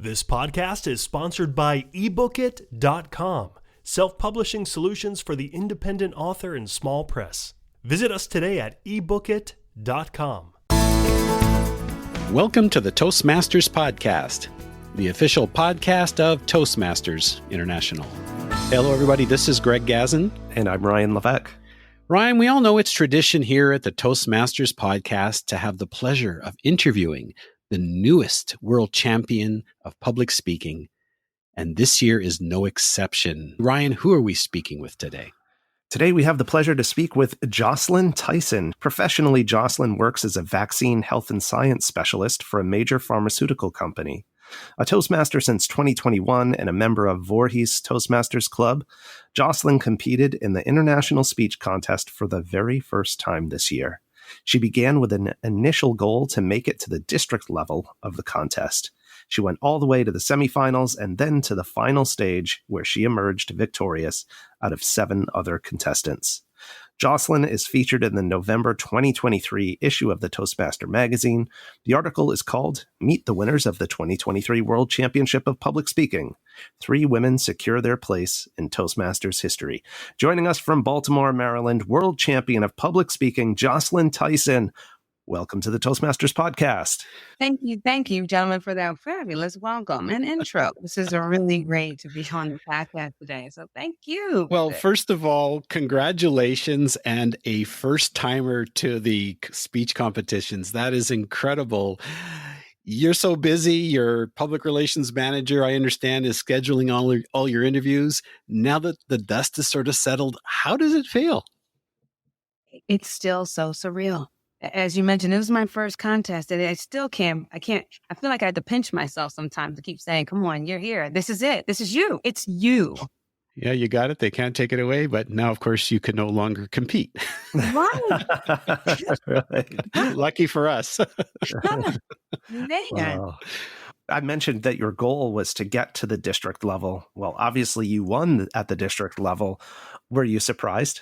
This podcast is sponsored by ebookit.com, self-publishing solutions for the independent author and small press. Visit us today at ebookit.com. Welcome to the Toastmasters podcast, the official podcast of Toastmasters International. Hello, everybody. This is Greg Gazin. And I'm Ryan Levesque. Ryan, we all know it's tradition here at the Toastmasters podcast to have the pleasure of interviewing the newest world champion of public speaking. And this year is no exception. Ryan, who are we speaking with today? Today, we have the pleasure to speak with Jocelyn Tyson. Professionally, Jocelyn works as a vaccine health and science specialist for a major pharmaceutical company. A Toastmaster since 2021 and a member of Voorhees Toastmasters Club, Jocelyn competed in the International Speech Contest for the very first time this year. She began with an initial goal to make it to the district level of the contest. She went all the way to the semifinals and then to the final stage, where she emerged victorious out of 7 other contestants. Jocelyn is featured in the November 2023 issue of the Toastmaster magazine. The article is called Meet the Winners of the 2023 World Championship of Public Speaking. 3 women secure their place in Toastmasters history. Joining us from Baltimore, Maryland, world champion of public speaking, Jocelyn Tyson. Welcome to the Toastmasters podcast. Thank you, gentlemen, for that fabulous welcome and intro. This is really great to be on the podcast today, so thank you. Well, first of all, congratulations and a first-timer to the speech competitions. That is incredible. You're so busy. Your public relations manager, I understand, is scheduling all your interviews. Now that the dust is sort of settled, how does it feel? It's still so surreal. As you mentioned, it was my first contest, and I still can't. I feel like I had to pinch myself sometimes to keep saying, come on, you're here. This is it. This is you. It's you. Yeah, you got it. They can't take it away. But now, of course, you can no longer compete. Right. Lucky for us. Man. Wow. I mentioned that your goal was to get to the district level. Well, obviously, you won at the district level. Were you surprised?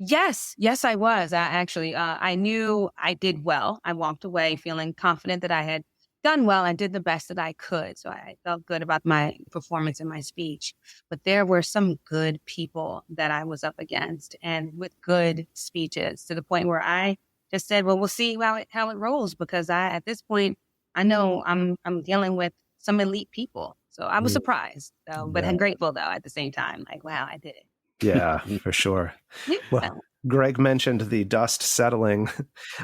Yes, I was. I knew I did well. I walked away feeling confident that I had done well and did the best that I could. So I felt good about my performance and my speech. But there were some good people that I was up against, and with good speeches, to the point where I just said, well, we'll see how it rolls, because at this point, I know I'm dealing with some elite people. So I was surprised, but I'm grateful, though, at the same time. Like, wow, I did it. Yeah, for sure. Well, Greg mentioned the dust settling.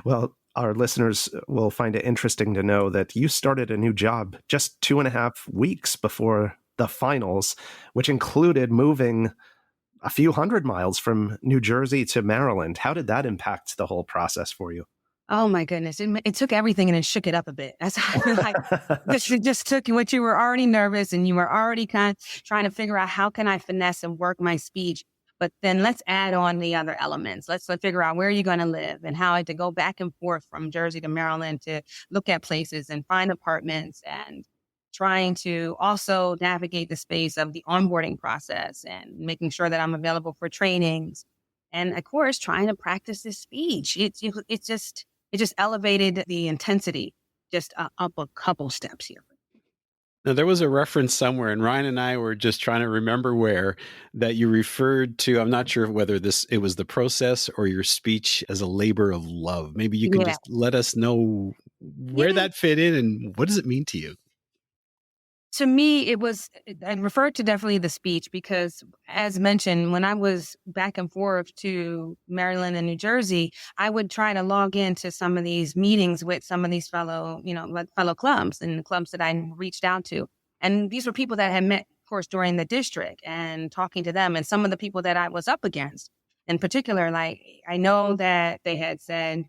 Well, our listeners will find it interesting to know that you started a new job just 2.5 weeks before the finals, which included moving a few hundred miles from New Jersey to Maryland. How did that impact the whole process for you? Oh, my goodness. It took everything and it shook it up a bit. That's how I feel like it just took what you were already nervous and you were already kind of trying to figure out, how can I finesse and work my speech? But then let's add on the other elements. Let's figure out where you're going to live and how to go back and forth from Jersey to Maryland to look at places and find apartments, and trying to also navigate the space of the onboarding process and making sure that I'm available for trainings. And of course, trying to practice this speech. It just elevated the intensity just up a couple steps here. Now, there was a reference somewhere, and Ryan and I were just trying to remember where, that you referred to, I'm not sure whether it was the process or your speech, as a labor of love. Maybe you can just let us know where that fit in and what does it mean to you? To me, I referred to definitely the speech, because as mentioned, when I was back and forth to Maryland and New Jersey, I would try to log into some of these meetings with some of these fellow clubs and the clubs that I reached out to. And these were people that I had met, of course, during the district, and talking to them, and some of the people that I was up against in particular. Like, I know that they had said,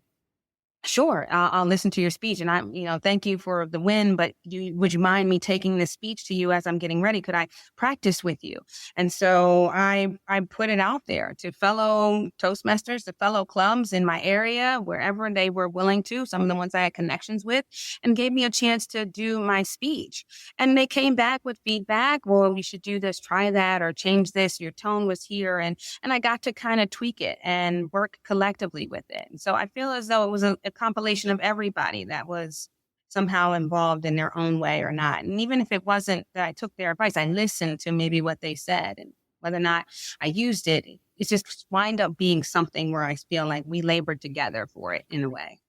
sure, I'll listen to your speech. And thank you for the win, but would you mind me taking this speech to you as I'm getting ready? Could I practice with you? And so I put it out there to fellow Toastmasters, to fellow clubs in my area, wherever they were willing to, some of the ones I had connections with, and gave me a chance to do my speech. And they came back with feedback. Well, you should do this, try that, or change this. Your tone was here. And I got to kind of tweak it and work collectively with it. And so I feel as though it was a compilation of everybody that was somehow involved in their own way or not. And even if it wasn't that I took their advice, I listened to maybe what they said, and whether or not I used it, it just wind up being something where I feel like we labored together for it in a way.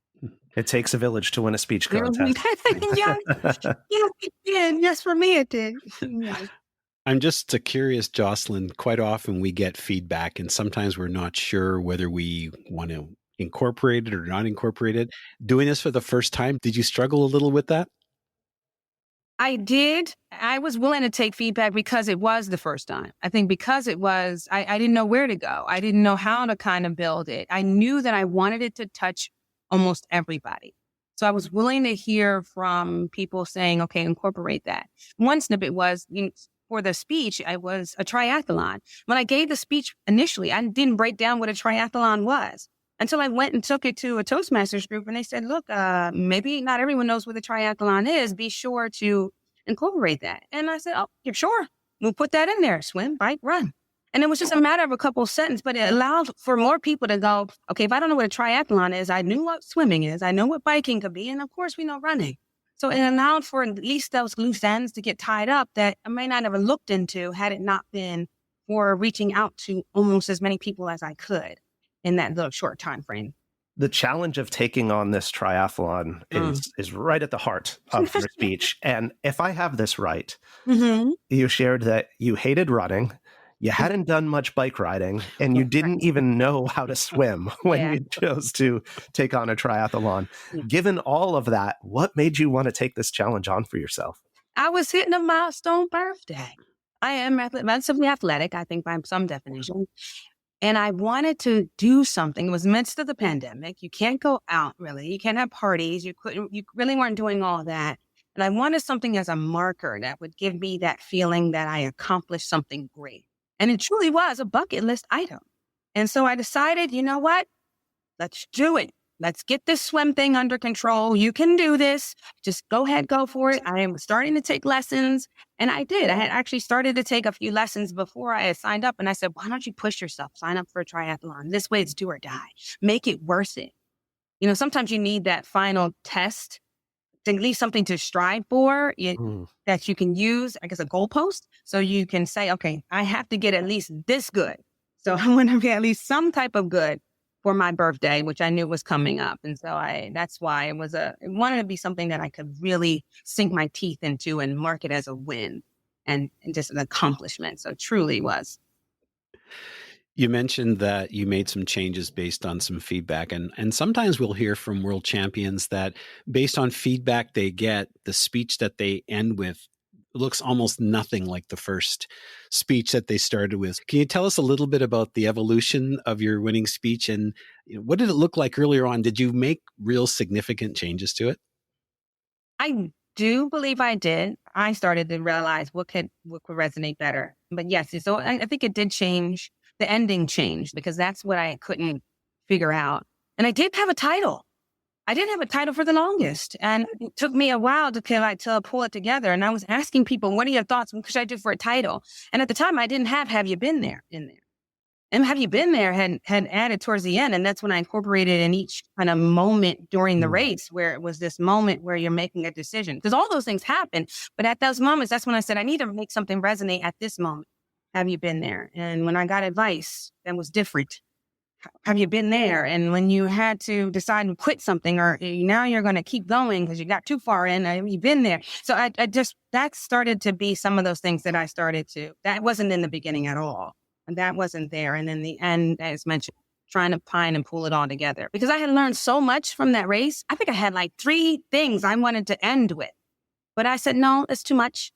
It takes a village to win a speech contest. Yes, it did. Yes, for me it did. Yes. I'm just curious, Jocelyn. Quite often we get feedback, and sometimes we're not sure whether we want to incorporate it or not incorporate it. Doing this for the first time, did you struggle a little with that? I did. I was willing to take feedback because it was the first time. I think because it was, I didn't know where to go. I didn't know how to kind of build it. I knew that I wanted it to touch almost everybody. So I was willing to hear from people saying, okay, incorporate that. One snippet was, for the speech, I was a triathlon. When I gave the speech initially, I didn't break down what a triathlon was until I went and took it to a Toastmasters group. And they said, look, maybe not everyone knows what a triathlon is. Be sure to incorporate that. And I said, oh, you're sure? We'll put that in there. Swim, bike, run. And it was just a matter of a couple of sentences, but it allowed for more people to go, okay, if I don't know what a triathlon is, I knew what swimming is. I know what biking could be. And of course, we know running. So it allowed for at least those loose ends to get tied up that I may not have looked into had it not been for reaching out to almost as many people as I could in that little short time frame. The challenge of taking on this triathlon is right at the heart of your speech. And if I have this right, you shared that you hated running, you hadn't done much bike riding, and you didn't even know how to swim when you chose to take on a triathlon. Given all of that, what made you want to take this challenge on for yourself? I was hitting a milestone birthday. I am massively athletic, I think, by some definition. And I wanted to do something. It was midst of the pandemic. You can't go out, really. You can't have parties. You really weren't doing all that. And I wanted something as a marker that would give me that feeling that I accomplished something great. And it truly was a bucket list item. And so I decided, you know what? Let's do it. Let's get this swim thing under control. You can do this. Just go ahead, go for it. I am starting to take lessons. And I did. I had actually started to take a few lessons before I had signed up. And I said, why don't you push yourself? Sign up for a triathlon. This way it's do or die. Make it worth it. Sometimes you need that final test, at least something to strive for that you can use, I guess, a goalpost. So you can say, okay, I have to get at least this good. So I want to be at least some type of good for my birthday, which I knew was coming up. And so that's why it wanted to be something that I could really sink my teeth into and mark it as a win and just an accomplishment. So it truly was. You mentioned that you made some changes based on some feedback. And sometimes we'll hear from world champions that based on feedback they get, the speech that they end with looks almost nothing like the first speech that they started with. Can you tell us a little bit about the evolution of your winning speech? And what did it look like earlier on? Did you make real significant changes to it? I do believe I did. I started to realize what could resonate better. But yes, so I think it did change. The ending changed because that's what I couldn't figure out. And I did have a title. I didn't have a title for the longest. And it took me a while to pull it together. And I was asking people, what are your thoughts? What should I do for a title? And at the time, I didn't have You Been There in there. And Have You Been There had added towards the end. And that's when I incorporated in each kind of moment during the race where it was this moment where you're making a decision. Because all those things happen. But at those moments, that's when I said, I need to make something resonate at this moment. Have you been there? And when I got advice, that was different. Have you been there? And when you had to decide to quit something or now you're going to keep going because you got too far in, have you been there? So that started to be some of those things that I started to, that wasn't in the beginning at all. And that wasn't there. And in the end, as mentioned, trying to pine and pull it all together because I had learned so much from that race. I think I had like 3 things I wanted to end with, but I said, no, it's too much.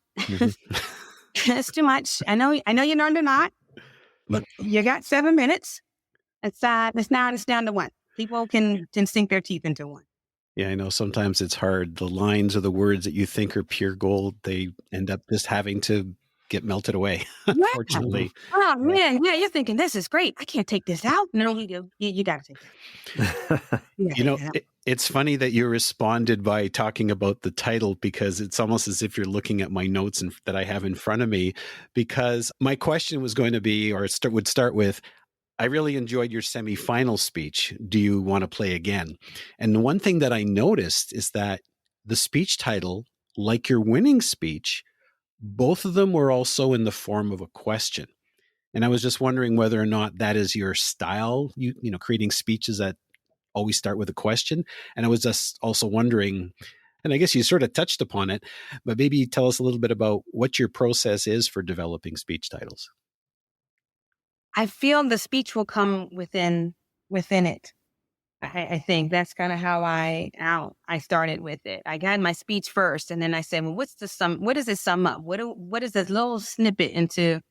It's too much. I know you learned a lot, but you got 7 minutes. It's down to 1. People can sink their teeth into 1. Yeah, I know sometimes it's hard. The lines or the words that you think are pure gold, they end up just having to get melted away, unfortunately. Oh, man. Yeah, you're thinking, this is great. I can't take this out. No, you do. You got to take it. It's funny that you responded by talking about the title because it's almost as if you're looking at my notes that I have in front of me, because my question was going to be, or would start with, I really enjoyed your semifinal speech. Do you want to play again? And the one thing that I noticed is that the speech title, like your winning speech, both of them were also in the form of a question. And I was just wondering whether or not that is your style, creating speeches that always start with a question. And I was just also wondering, and I guess you sort of touched upon it, but maybe tell us a little bit about what your process is for developing speech titles. I feel the speech will come within it. I think that's kind of how I started with it. I got my speech first, and then I said, well, what does it sum up? What is this little snippet into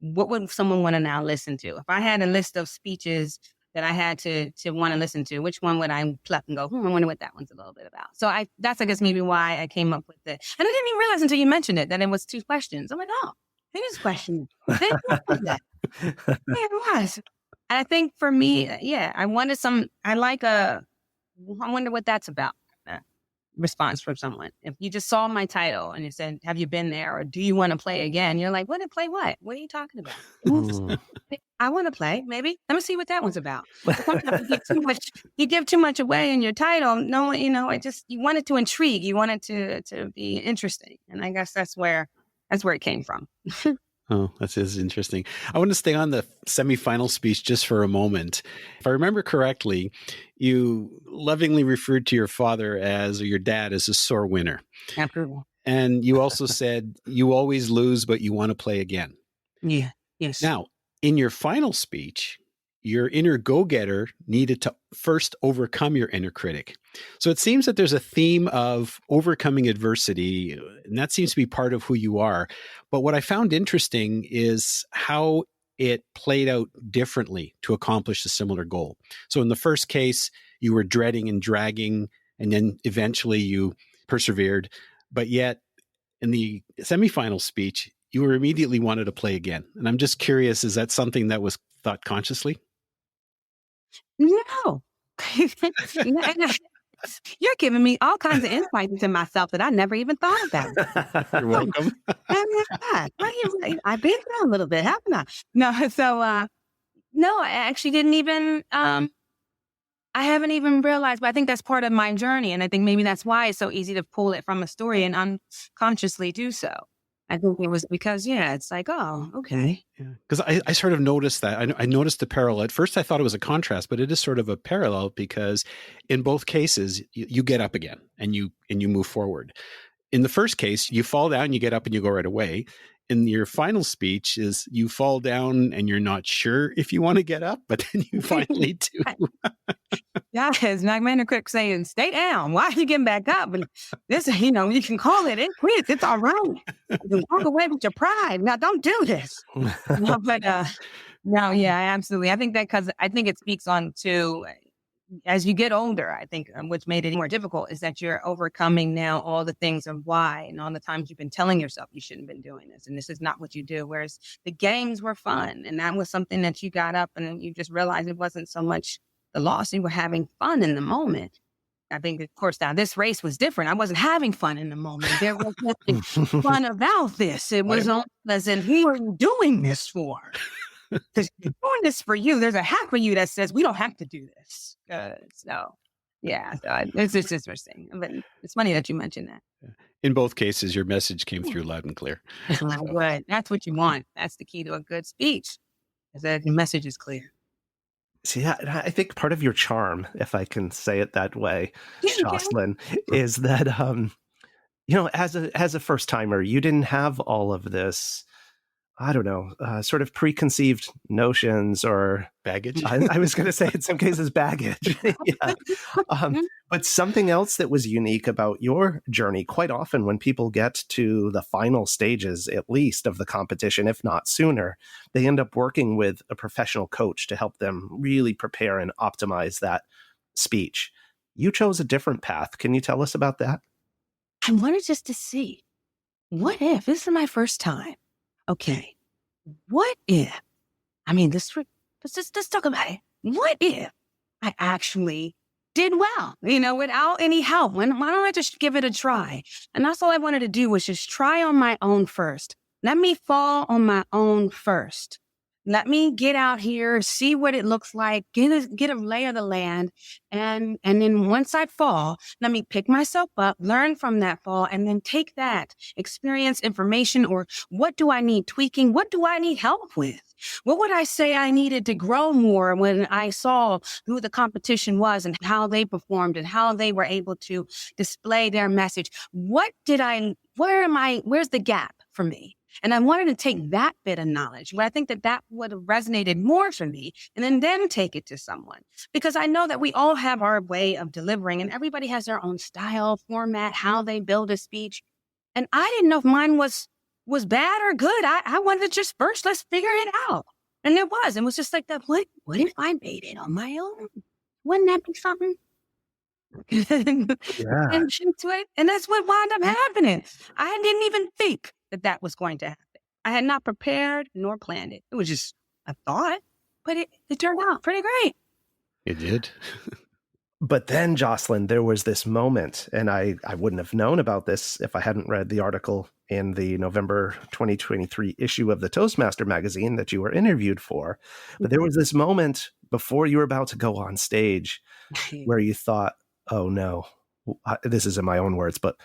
what would someone want to now listen to? If I had a list of speeches that I had to want to listen to, which one would I pluck and go, I wonder what that one's a little bit about. So that's, I guess, maybe why I came up with it. And I didn't even realize until you mentioned it that it was 2 questions. I'm like, oh, it is question. Yeah, it was. And I think for me, I wanted I wonder what that's about. Response from someone. If you just saw my title and you said, have you been there? Or do you want to play again? You're like, play what? What are you talking about? I want to play, maybe. Let me see what that one's about. Sometimes you give too much away in your title. No, you want it to intrigue. You want it to be interesting. And I guess that's where it came from. Oh, that is interesting. I want to stay on the semifinal speech just for a moment. If I remember correctly, you lovingly referred to your father or your dad as a sore winner. Absolutely. And you also said you always lose, but you want to play again. Yeah. Yes. Now, in your final speech, your inner go-getter needed to first overcome your inner critic. So it seems that there's a theme of overcoming adversity, and that seems to be part of who you are. But what I found interesting is how it played out differently to accomplish a similar goal. So in the first case, you were dreading and dragging, and then eventually you persevered. But yet in the semifinal speech, you were immediately wanted to play again. And I'm just curious, is that something that was thought consciously? No. You're giving me all kinds of insights into myself that I never even thought about. You're welcome. I've been through a little bit, haven't I? No, so no, I actually didn't even I haven't even realized, but I think that's part of my journey. And I think maybe that's why it's so easy to pull it from a story and unconsciously do so. I think it was because, it's like, oh, okay. Yeah, because I sort of noticed that. I noticed the parallel. At first, I thought it was a contrast, but it is sort of a parallel because in both cases, you get up again and you move forward. In the first case, you fall down, you get up, and you go right away. In your final speech is you fall down and you're not sure if you want to get up, but then you finally do. It's like my inner critic saying, stay down. Why are you getting back up? And this, you can call it. It quits. It's all right. You can walk away with your pride. Now, don't do this. Absolutely. I think that because I think it speaks on to, as you get older, I think what's made it more difficult is that you're overcoming now all the things of why and all the times you've been telling yourself you shouldn't have been doing this. And this is not what you do. Whereas the games were fun. And that was something that you got up and you just realized it wasn't so much the loss. You were having fun in the moment. I think, of course, now this race was different. I wasn't having fun in the moment. There was nothing fun about this. It was only as in, who are you doing this for? Because you're doing this for you. There's a half of you that says, we don't have to do this. It's just interesting. But it's funny that you mentioned that. In both cases, your message came through loud and clear. Good. That's what you want. That's the key to a good speech, is that your message is clear. See, I think part of your charm, if I can say it that way, Jocelyn, is that, as a first timer, you didn't have all of this, I don't know, sort of preconceived notions or baggage. I was going to say in some cases baggage. But something else that was unique about your journey, quite often when people get to the final stages, at least of the competition, if not sooner, they end up working with a professional coach to help them really prepare and optimize that speech. You chose a different path. Can you tell us about that? I wanted just to see, what if this is my first time? Okay, what if, let's talk about it. What if I actually did well, without any help? Why don't I just give it a try? And that's all I wanted to do, was just try on my own first. Let me fall on my own first. Let me get out here, see what it looks like, get a lay of the land. And then once I fall, let me pick myself up, learn from that fall, and then take that experience, information, or what do I need tweaking? What do I need help with? What would I say I needed to grow more when I saw who the competition was and how they performed and how they were able to display their message? Where's the gap for me? And I wanted to take that bit of knowledge, but I think that would have resonated more for me, and then take it to someone. Because I know that we all have our way of delivering, and everybody has their own style, format, how they build a speech. And I didn't know if mine was bad or good. I wanted to just first, let's figure it out. And it was just like that. What if I made it on my own? Wouldn't that be something? Yeah. And that's what wound up happening. I didn't even think that was going to happen. I had not prepared nor planned it. It was just a thought, but it turned out pretty great. It did. But then, Jocelyn, there was this moment, and I wouldn't have known about this if I hadn't read the article in the November 2023 issue of the Toastmaster magazine that you were interviewed for. But there was this moment before you were about to go on stage where you thought, oh no, this is in my own words, but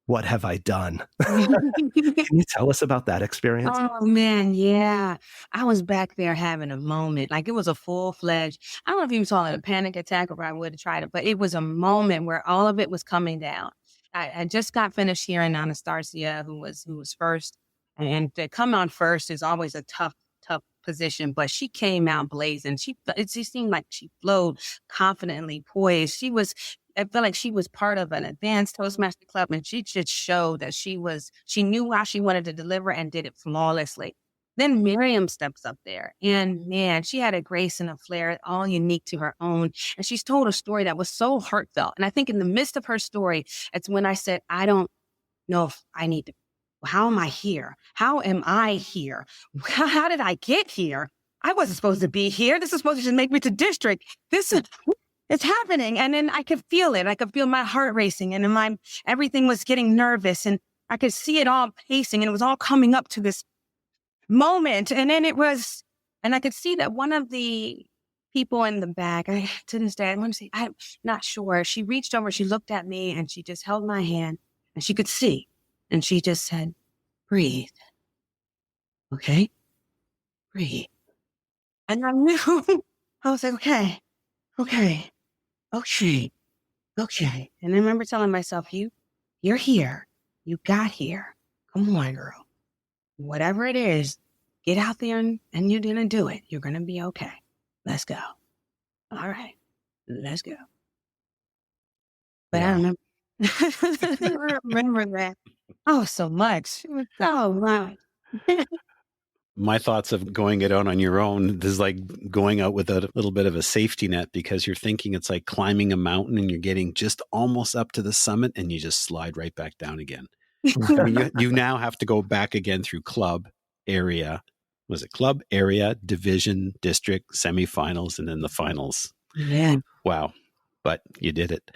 what have I done? Can you tell us about that experience? Oh, man, yeah. I was back there having a moment. Like, it was a full-fledged, I don't know if you saw it a panic attack or I would have tried it, but it was a moment where all of it was coming down. I just got finished hearing Anastasia, who was first. And to come on first is always a tough position, but she came out blazing. It seemed like she flowed confidently, poised. I felt like she was part of an advanced Toastmaster club, and she just showed that she knew how she wanted to deliver and did it flawlessly. Then Miriam steps up there, and man, she had a grace and a flair, all unique to her own. And she's told a story that was so heartfelt. And I think in the midst of her story, it's when I said, I don't know if I need to, how am I here? How am I here? How did I get here? I wasn't supposed to be here. This is supposed to just make me to district. It's happening. And then I could feel it. I could feel my heart racing, and everything was getting nervous, and I could see it all pacing, and it was all coming up to this moment. And then and I could see that one of the people in the back, to this day, I want to say, I'm not sure. She reached over, she looked at me, and she just held my hand, and she could see. And she just said, breathe. Okay? Breathe. And I knew, I was like, okay. And I remember telling myself, you're here. You got here. Come on, girl. Whatever it is, get out there and you're going to do it. You're going to be okay. Let's go. All right. Let's go. But I remember, I remember that. Oh, so much. It was so much. My thoughts of going it out on your own, this is like going out with a little bit of a safety net, because you're thinking it's like climbing a mountain and you're getting just almost up to the summit and you just slide right back down again. I mean, you now have to go back again through club, area, division, district, semifinals, and then the finals. Yeah. Wow. But you did it.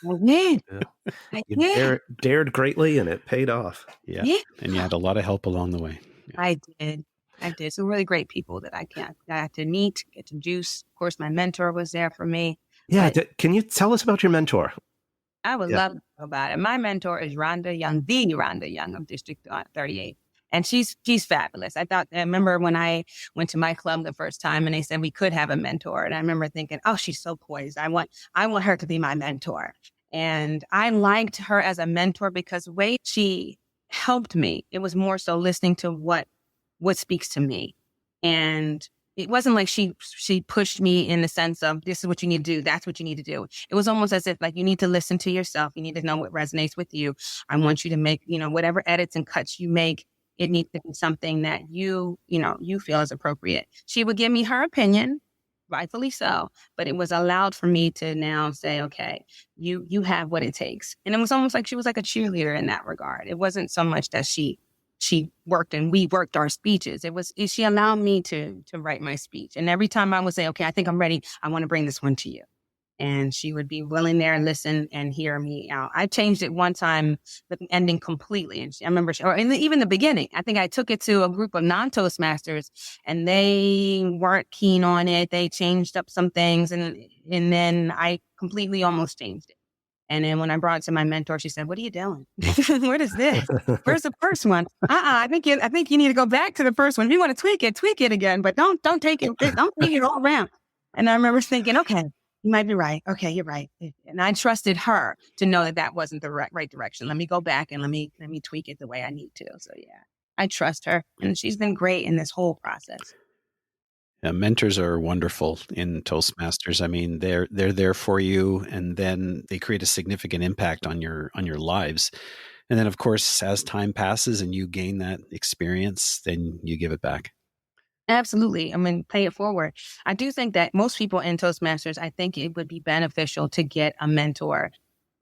I did. Yeah. You dared greatly, and it paid off. Yeah. And you had a lot of help along the way. Yeah. I did. Some really great people that I got to meet, get to juice. Of course, my mentor was there for me. Yeah. Can you tell us about your mentor? I would love to know about it. My mentor is Rhonda Young of District 38. And she's fabulous. I remember when I went to my club the first time and they said we could have a mentor. And I remember thinking, oh, she's so poised. I want her to be my mentor. And I liked her as a mentor because the way she helped me, it was more so listening to what speaks to me. And it wasn't like she pushed me in the sense of, this is what you need to do. That's what you need to do. It was almost as if like, you need to listen to yourself. You need to know what resonates with you. I want you to make, whatever edits and cuts you make, it needs to be something that you feel is appropriate. She would give me her opinion, rightfully so, but it was allowed for me to now say, okay, you have what it takes. And it was almost like she was like a cheerleader in that regard. It wasn't so much that she worked and we worked our speeches. She allowed me to write my speech. And every time I would say, okay, I think I'm ready. I want to bring this one to you. and she would be willing there and listen and hear me out. I changed it one time, the ending completely. And I remember, even the beginning, I think I took it to a group of non-Toastmasters and they weren't keen on it. They changed up some things and then I completely almost changed it. And then when I brought it to my mentor, she said, "What are you doing? What is this? Where's the first one? I think you need to go back to the first one. If you want to tweak it again, but don't take it all around." And I remember thinking, okay, you might be right. Okay, you're right. And I trusted her to know that wasn't the right direction. Let me go back and let me tweak it the way I need to. So yeah, I trust her, and she's been great in this whole process. Yeah, mentors are wonderful in Toastmasters. I mean, they're there for you, and then they create a significant impact on your lives. And then, of course, as time passes and you gain that experience, then you give it back. Absolutely. I mean, pay it forward. I do think that most people in Toastmasters, I think it would be beneficial to get a mentor.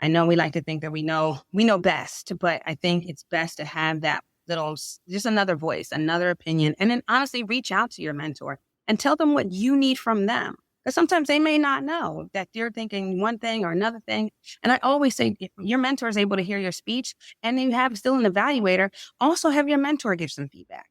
I know we like to think that we know best, but I think it's best to have that just another voice, another opinion, and then honestly reach out to your mentor and tell them what you need from them. Because sometimes they may not know that you're thinking one thing or another thing. And I always say, if your mentor is able to hear your speech and you have still an evaluator, also have your mentor give some feedback.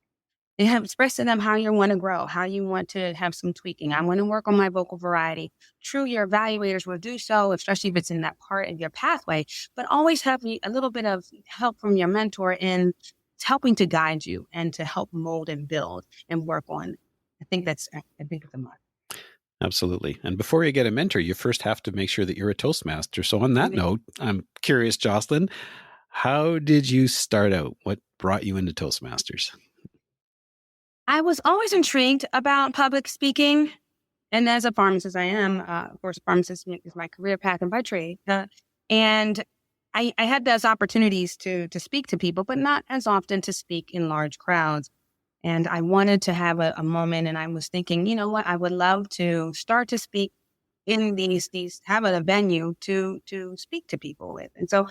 You have expressed to them how you want to grow, how you want to have some tweaking. I want to work on my vocal variety. True, your evaluators will do so, especially if it's in that part of your pathway, but always have a little bit of help from your mentor in helping to guide you and to help mold and build and work on. I think it's a must. Absolutely. And before you get a mentor, you first have to make sure that you're a Toastmaster. So on that note, I'm curious, Jocelyn, how did you start out? What brought you into Toastmasters? I was always intrigued about public speaking. And as a pharmacist, I am, of course, a pharmacist is my career path and by trade. And I had those opportunities to speak to people, but not as often to speak in large crowds. And I wanted to have a moment, and I was thinking, you know what, I would love to start to speak in have a venue to speak to people with. And so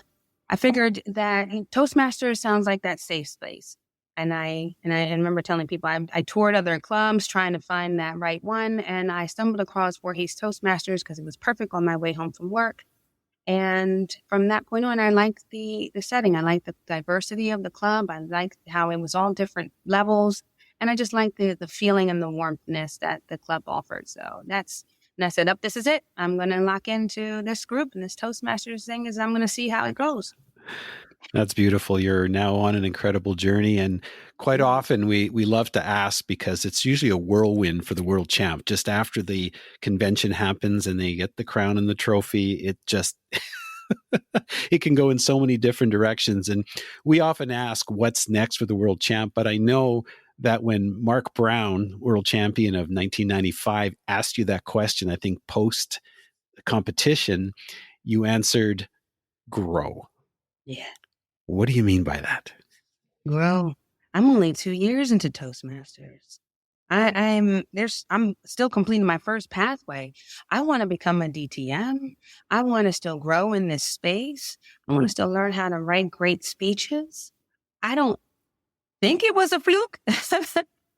I figured that Toastmasters sounds like that safe space. And I remember telling people I toured other clubs trying to find that right one. And I stumbled across Voorhees Toastmasters because it was perfect on my way home from work. And from that point on, I liked the setting. I liked the diversity of the club. I liked how it was all different levels. And I just liked the feeling and the warmthness that the club offered. So and I said, this is it. I'm going to lock into this group and this Toastmasters thing I'm going to see how it goes. That's beautiful. You're now on an incredible journey. And quite often we love to ask, because it's usually a whirlwind for the world champ. Just after the convention happens and they get the crown and the trophy, it just, it can go in so many different directions. And we often ask what's next for the world champ. But I know that when Mark Brown, world champion of 1995, asked you that question, I think post competition, you answered, grow. Yeah. What do you mean by that? Grow. I'm only 2 years into Toastmasters. I'm still completing my first pathway. I want to become a DTM. I want to still grow in this space. I want to still learn how to write great speeches. I don't think it was a fluke.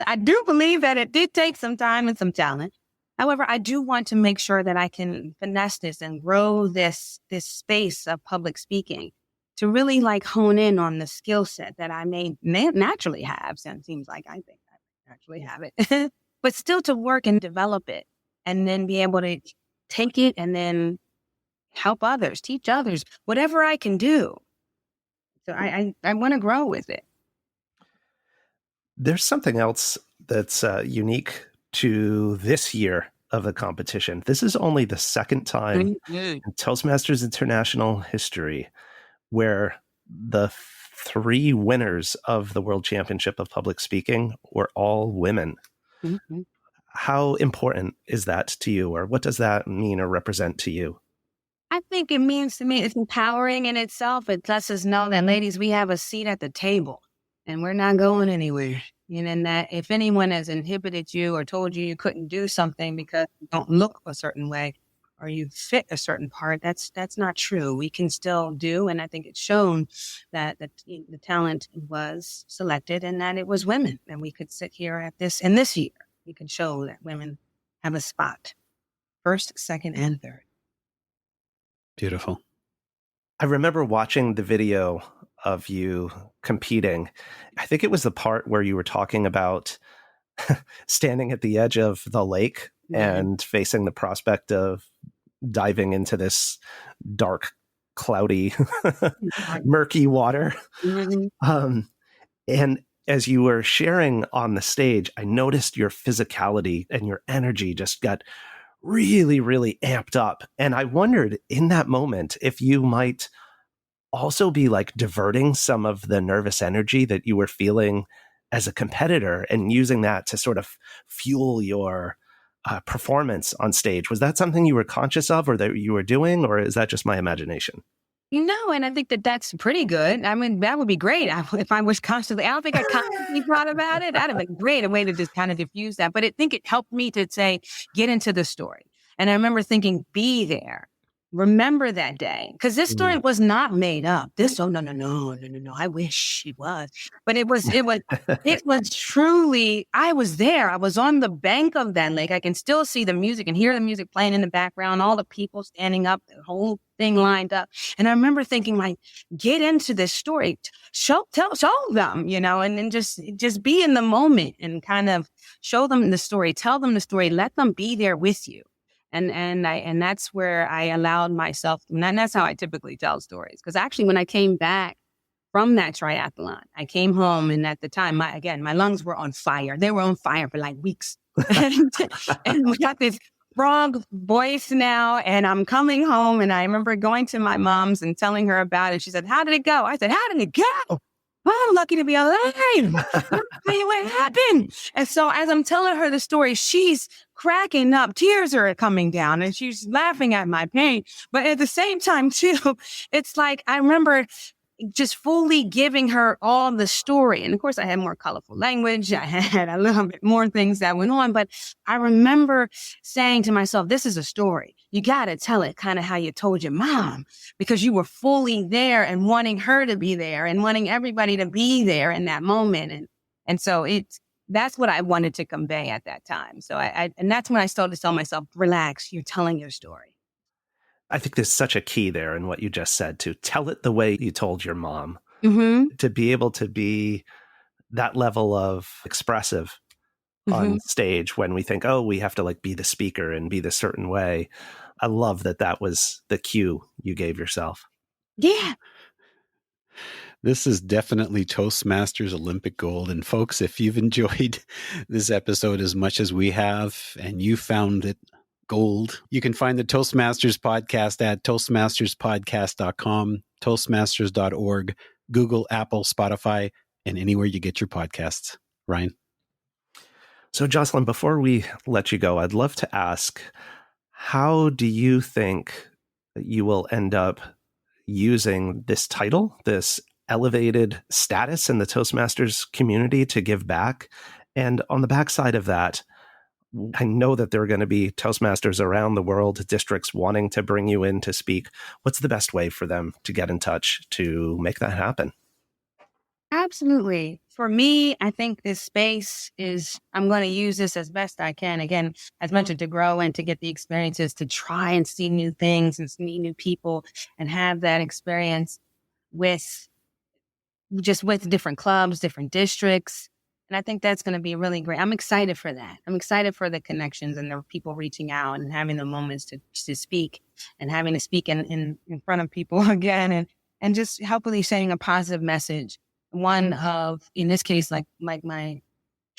I do believe that it did take some time and some talent. However, I do want to make sure that I can finesse this and grow this space of public speaking to really hone in on the skill set that I may naturally have. So it seems like I think I naturally have it, but still to work and develop it and then be able to take it and then help others, teach others, whatever I can do. So I want to grow with it. There's something else that's unique to this year of the competition. This is only the second time in Toastmasters International history where the 3 winners of the World Championship of Public Speaking were all women. Mm-hmm. How important is that to you, or what does that mean or represent to you? I think it means to me, it's empowering in itself. It lets us know that, ladies, we have a seat at the table and we're not going anywhere. And that if anyone has inhibited you or told you couldn't do something because you don't look a certain way or you fit a certain part, that's not true. We can still do. And I think it's shown that the talent was selected and that it was women. And we could sit here at this year. We could show that women have a spot, first, second, and third. Beautiful. I remember watching the video of you competing. I think it was the part where you were talking about standing at the edge of the lake and facing the prospect of diving into this dark, cloudy, murky water. And as you were sharing on the stage, I noticed your physicality and your energy just got really, really amped up. And I wondered in that moment if you might also be like diverting some of the nervous energy that you were feeling as a competitor and using that to sort of fuel your performance on stage. Was that something you were conscious of or that you were doing, or is that just my imagination? No, and I think that that's pretty good. I mean, that would be great if I was constantly, I don't think I constantly thought about it. That'd have been great, a way to just kind of diffuse that. But I think it helped me to say, get into the story. And I remember thinking, be there. Remember that day. Because this story was not made up. No. I wish it was. But it was truly, I was there. I was on the bank of that lake. I can still see the music and hear the music playing in the background, all the people standing up, the whole thing lined up. And I remember thinking, like, get into this story, show them, and then just be in the moment and kind of show them the story, tell them the story, let them be there with you. And that's where I allowed myself, and that's how I typically tell stories. Because actually, when I came back from that triathlon, I came home, and at the time, my lungs were on fire. They were on fire for like weeks. And we got this frog voice now, and I'm coming home, and I remember going to my mom's and telling her about it. She said, "How did it go?" I said, "How did it go? I'm lucky to be alive. What happened?" And so as I'm telling her the story, she's cracking up. Tears are coming down and she's laughing at my pain. But at the same time, too, it's like I remember just fully giving her all the story. And of course, I had more colorful language. I had a little bit more things that went on. But I remember saying to myself, this is a story. You got to tell it kind of how you told your mom, because you were fully there and wanting her to be there and wanting everybody to be there in that moment. And so that's what I wanted to convey at that time. So and that's when I started to tell myself, relax, you're telling your story. I think there's such a key there in what you just said, to tell it the way you told your mom, to be able to be that level of expressive on stage when we think, oh, we have to like be the speaker and be the certain way. I love that was the cue you gave yourself. Yeah. This is definitely Toastmasters Olympic gold. And folks, if you've enjoyed this episode as much as we have and you found it gold, you can find the Toastmasters podcast at toastmasterspodcast.com, toastmasters.org, Google, Apple, Spotify, and anywhere you get your podcasts. Ryan? So Jocelyn, before we let you go, I'd love to ask, how do you think you will end up using this title, this elevated status in the Toastmasters community, to give back? And on the backside of that, I know that there are going to be Toastmasters around the world, districts wanting to bring you in to speak. What's the best way for them to get in touch to make that happen? Absolutely. For me, I think this space I'm going to use this as best I can. Again, as much as to grow and to get the experiences, to try and see new things and meet new people and have that experience with different clubs, different districts. And I think that's going to be really great. I'm excited for that. I'm excited for the connections and the people reaching out and having the moments to speak and having to speak in front of people again and just hopefully sending a positive message. One of, in this case, like my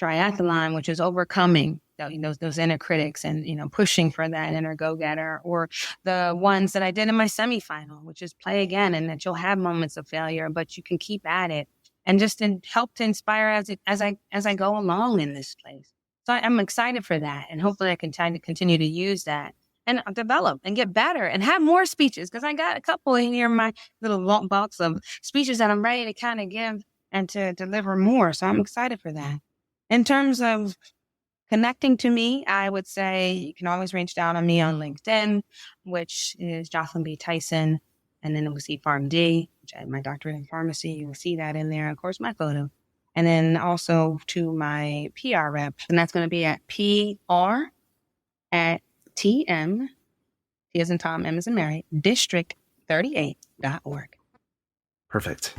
triathlon, which is overcoming those inner critics and, pushing for that inner go-getter, or the ones that I did in my semifinal, which is play again, and that you'll have moments of failure, but you can keep at it, and just help to inspire as I go along in this place. So I'm excited for that, and hopefully I can continue to use that and develop and get better and have more speeches, because I got a couple in here, my little box of speeches that I'm ready to kind of give and to deliver more. So I'm excited for that. In terms of connecting to me, I would say you can always reach out on me on LinkedIn, which is Jocelyn B. Tyson. And then we'll see PharmD, which I have my doctorate in pharmacy. You will see that in there. Of course, my photo. And then also to my PR rep. And that's going to be at PR@TM T as in Tom, M as in Mary, district38.org. Perfect.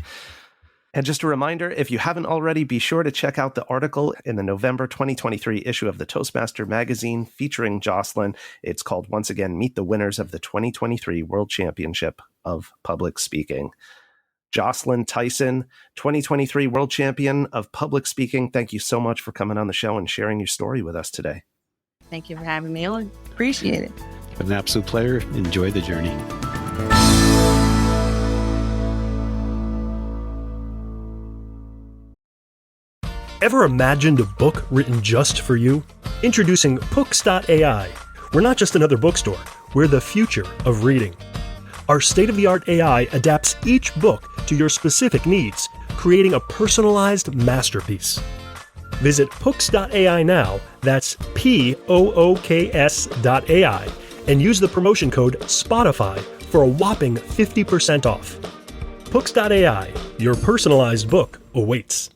And just a reminder, if you haven't already, be sure to check out the article in the November 2023 issue of the Toastmaster magazine featuring Jocelyn. It's called, once again, Meet the Winners of the 2023 World Championship of Public Speaking. Jocelyn Tyson, 2023 World Champion of Public Speaking, thank you so much for coming on the show and sharing your story with us today. Thank you for having me on. Appreciate it. An absolute pleasure. Enjoy the journey. Ever imagined a book written just for you? Introducing Books.ai. We're not just another bookstore, we're the future of reading. Our state-of-the-art AI adapts each book to your specific needs, creating a personalized masterpiece. Visit Books.ai now, that's POOKS.ai, and use the promotion code SPOTIFY for a whopping 50% off. Books.ai, your personalized book awaits.